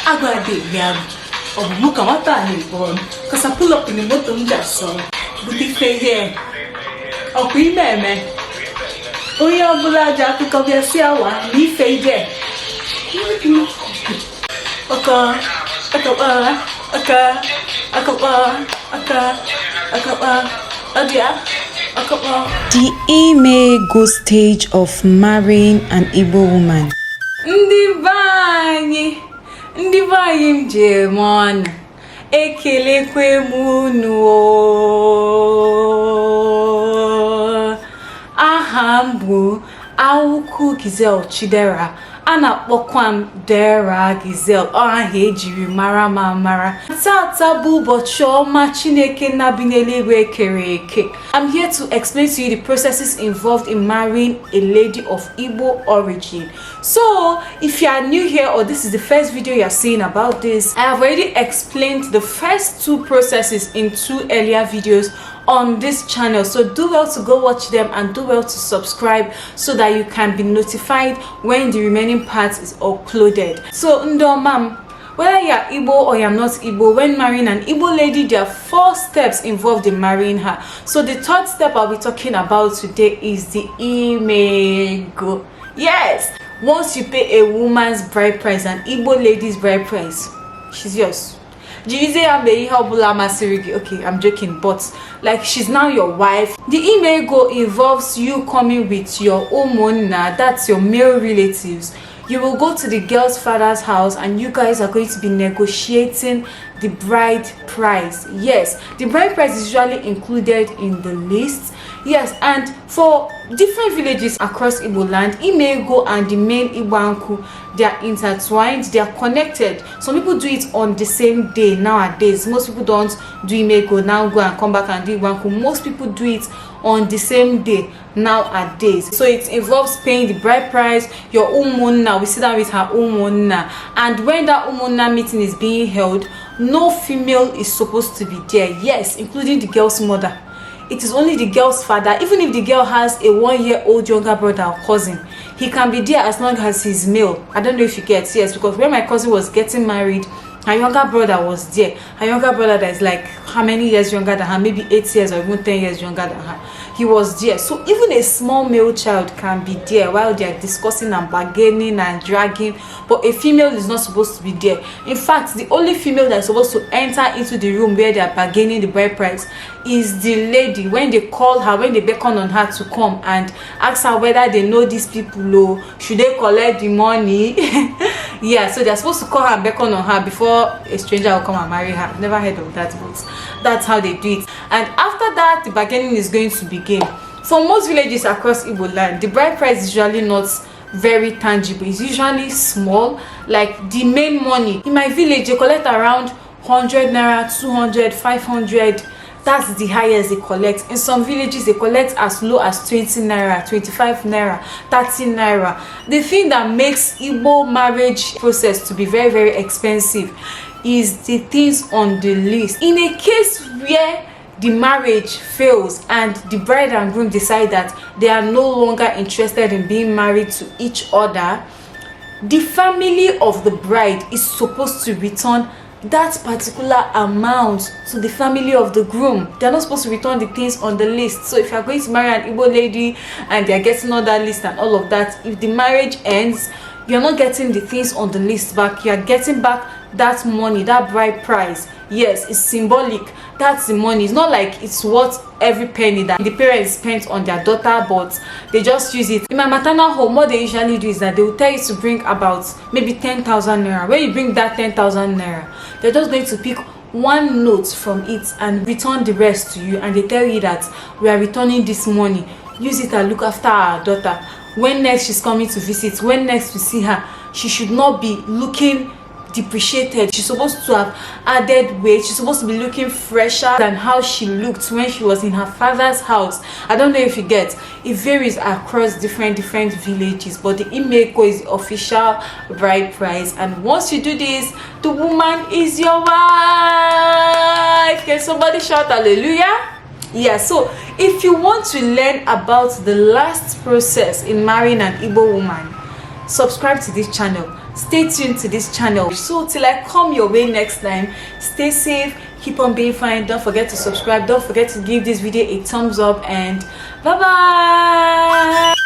I got a date, yeah. Oh, look at what I need, boy. Because I pull up in the motor and just so. But if they here. Oh, we man. Oh, yeah, Bulaja, pick up your sailor. Leave they there. The imego stage of marrying an Igbo woman. Ndị vanyị njem ọnụ ekelekwe m unu aha m bụ Awuku Gizel Chidera a na-akpọkwa m Dera Gizel aha ejiri mara ma mara. Tata bụ ụbọchị ọma Chineke na bi n'eluigwe kere eke. I'm here to explain to you the processes involved in marrying a lady of Igbo origin. So, if you are new here or this is the first video you are seeing about this, I have already explained the first two processes in two earlier videos on this channel, so do well to go watch them and do well to subscribe so that you can be notified when the remaining part is uploaded. So Ndomam, whether you are Igbo or you are not Igbo, when marrying an Igbo lady, there are 4 steps involved in marrying her. So the third step I'll be talking about today is the imego. Yes, once you pay a woman's bride price, an Igbo lady's bride price, she's yours. Okay, I'm joking, but like she's now your wife. The imego involves you coming with your umonna, that's your male relatives. You will go to the girl's father's house and you guys are going to be negotiating the bride price. Yes, the bride price is usually included in the list. Yes, and for different villages across Igbo land, imego and the main igbankwu, they are intertwined, they are connected. Some people do it on the same day nowadays. Most people don't do imego now, go and come back and do igbankwu. Most people do it on the same day nowadays. So it involves paying the bride price, your umonna, we sit down with her umonna, and when that umonna meeting is being held, no female is supposed to be there. Yes, including the girl's mother. It is only the girl's father. Even if the girl has a 1-year-old younger brother or cousin, he can be there as long as he's male. I don't know if you get, yes, because when my cousin was getting married, her younger brother was there. Her younger brother that is like how many years younger than her, maybe 8 years or even 10 years younger than her. He was there. So even a small male child can be there while they are discussing and bargaining and dragging, but a female is not supposed to be there. In fact, the only female that is supposed to enter into the room where they are bargaining the bride price is the lady. When they call her, when they beckon on her to come and ask her whether they know these people or should they collect the money. Yeah, so they're supposed to call her and beckon on her before a stranger will come and marry her. Never heard of that, but that's how they do it. And after that, the bargaining is going to begin. For most villages across Igbo land, the bride price is usually not very tangible. It's usually small. Like the main money in my village, they collect around 100 naira, 200, 500. That's the highest they collect. In some villages, they collect as low as 20 naira, 25 naira, 30 naira. The thing that makes Igbo marriage process to be very, very expensive is the things on the list. In a case where the marriage fails and the bride and groom decide that they are no longer interested in being married to each other, the family of the bride is supposed to return that particular amount to the family of the groom. They're not supposed to return the things on the list. So if you're going to marry an Igbo lady and they're getting on that list and all of that, if the marriage ends, you're not getting the things on the list back. You're getting back that money, that bride price. Yes, it's symbolic. That's the money. It's not like it's worth every penny that the parents spent on their daughter, but they just use it. In my maternal home, what they usually do is that they will tell you to bring about maybe 10,000 naira. When you bring that 10,000 naira, they're just going to pick one note from it and return the rest to you, and they tell you that we are returning this money, use it and look after our daughter. When next she's coming to visit, when next we see her, she should not be looking depreciated. She's supposed to have added weight. She's supposed to be looking fresher than how she looked when she was in her father's house. I don't know if you get it. Varies across different villages, but the imeko is the official bride price, and once you do this, the woman is your wife. Can somebody shout hallelujah? Yeah, so if you want to learn about the last process in marrying an Igbo woman, subscribe to this channel. stay tuned to this channel. So till I come your way next time, stay safe, keep on being fine. Don't forget to subscribe, don't forget to give this video a thumbs up, and bye bye.